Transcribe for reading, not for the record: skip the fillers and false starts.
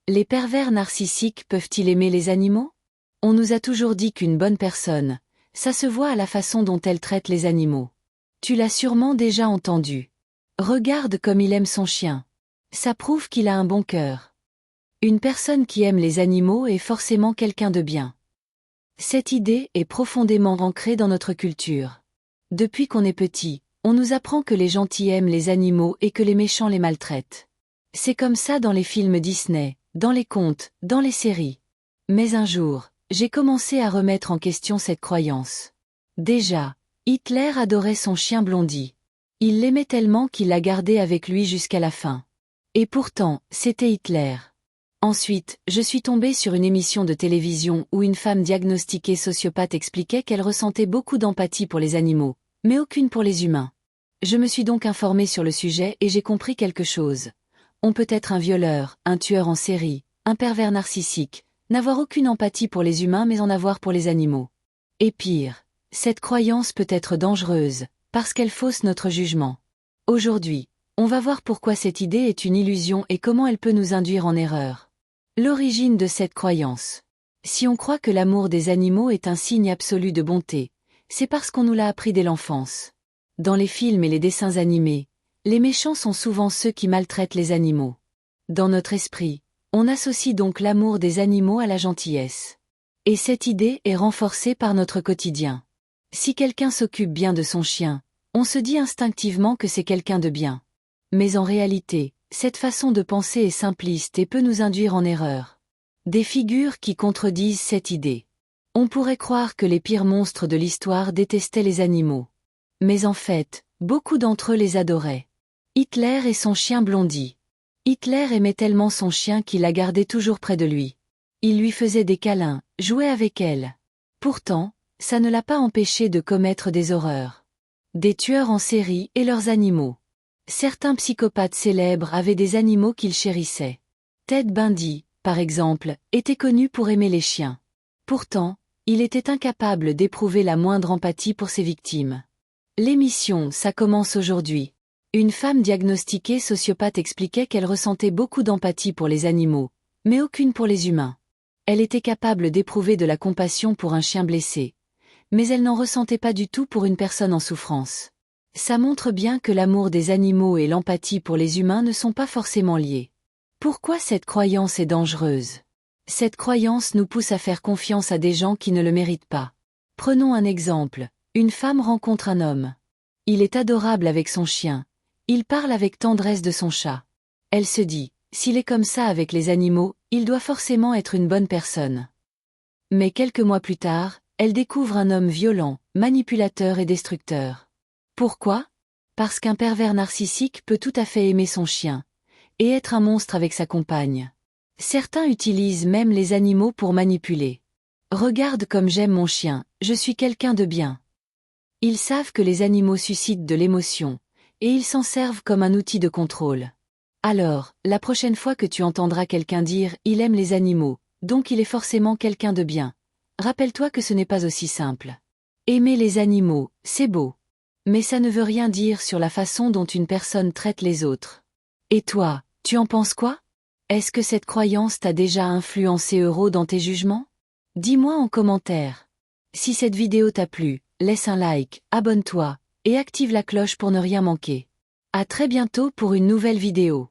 Les pervers narcissiques peuvent-ils aimer les animaux? On nous a toujours dit qu'une bonne personne, ça se voit à la façon dont elle traite les animaux. Tu l'as sûrement déjà entendu. Regarde comme il aime son chien. Ça prouve qu'il a un bon cœur. Une personne qui aime les animaux est forcément quelqu'un de bien. Cette idée est profondément ancrée dans notre culture. Depuis qu'on est petit, on nous apprend que les gentils aiment les animaux et que les méchants les maltraitent. C'est comme ça dans les films Disney, dans les contes, dans les séries. Mais un jour, j'ai commencé à remettre en question cette croyance. Déjà, Hitler adorait son chien Blondie. Il l'aimait tellement qu'il l'a gardé avec lui jusqu'à la fin. Et pourtant, c'était Hitler. Ensuite, je suis tombée sur une émission de télévision où une femme diagnostiquée sociopathe expliquait qu'elle ressentait beaucoup d'empathie pour les animaux, mais aucune pour les humains. Je me suis donc informée sur le sujet et j'ai compris quelque chose. On peut être un violeur, un tueur en série, un pervers narcissique, n'avoir aucune empathie pour les humains mais en avoir pour les animaux. Et pire, cette croyance peut être dangereuse, parce qu'elle fausse notre jugement. Aujourd'hui, on va voir pourquoi cette idée est une illusion et comment elle peut nous induire en erreur. L'origine de cette croyance. Si on croit que l'amour des animaux est un signe absolu de bonté, c'est parce qu'on nous l'a appris dès l'enfance. Dans les films et les dessins animés, les méchants sont souvent ceux qui maltraitent les animaux. Dans notre esprit, on associe donc l'amour des animaux à la gentillesse. Et cette idée est renforcée par notre quotidien. Si quelqu'un s'occupe bien de son chien, on se dit instinctivement que c'est quelqu'un de bien. Mais en réalité, cette façon de penser est simpliste et peut nous induire en erreur. Des figures qui contredisent cette idée. On pourrait croire que les pires monstres de l'histoire détestaient les animaux. Mais en fait, beaucoup d'entre eux les adoraient. Hitler et son chien Blondie. Hitler aimait tellement son chien qu'il la gardait toujours près de lui. Il lui faisait des câlins, jouait avec elle. Pourtant, ça ne l'a pas empêché de commettre des horreurs. Des tueurs en série et leurs animaux. Certains psychopathes célèbres avaient des animaux qu'ils chérissaient. Ted Bundy, par exemple, était connu pour aimer les chiens. Pourtant, il était incapable d'éprouver la moindre empathie pour ses victimes. L'émission Ça commence aujourd'hui. Une femme diagnostiquée sociopathe expliquait qu'elle ressentait beaucoup d'empathie pour les animaux, mais aucune pour les humains. Elle était capable d'éprouver de la compassion pour un chien blessé, mais elle n'en ressentait pas du tout pour une personne en souffrance. Ça montre bien que l'amour des animaux et l'empathie pour les humains ne sont pas forcément liés. Pourquoi cette croyance est dangereuse? Cette croyance nous pousse à faire confiance à des gens qui ne le méritent pas. Prenons un exemple. Une femme rencontre un homme. Il est adorable avec son chien. Il parle avec tendresse de son chat. Elle se dit, s'il est comme ça avec les animaux, il doit forcément être une bonne personne. Mais quelques mois plus tard, elle découvre un homme violent, manipulateur et destructeur. Pourquoi? Parce qu'un pervers narcissique peut tout à fait aimer son chien, et être un monstre avec sa compagne. Certains utilisent même les animaux pour manipuler. Regarde comme j'aime mon chien, je suis quelqu'un de bien. Ils savent que les animaux suscitent de l'émotion, et ils s'en servent comme un outil de contrôle. Alors, la prochaine fois que tu entendras quelqu'un dire « il aime les animaux », donc il est forcément quelqu'un de bien. Rappelle-toi que ce n'est pas aussi simple. Aimer les animaux, c'est beau. Mais ça ne veut rien dire sur la façon dont une personne traite les autres. Et toi, tu en penses quoi? Est-ce que cette croyance t'a déjà influencé dans tes jugements? Dis-moi en commentaire. Si cette vidéo t'a plu, laisse un like, abonne-toi, et active la cloche pour ne rien manquer. À très bientôt pour une nouvelle vidéo.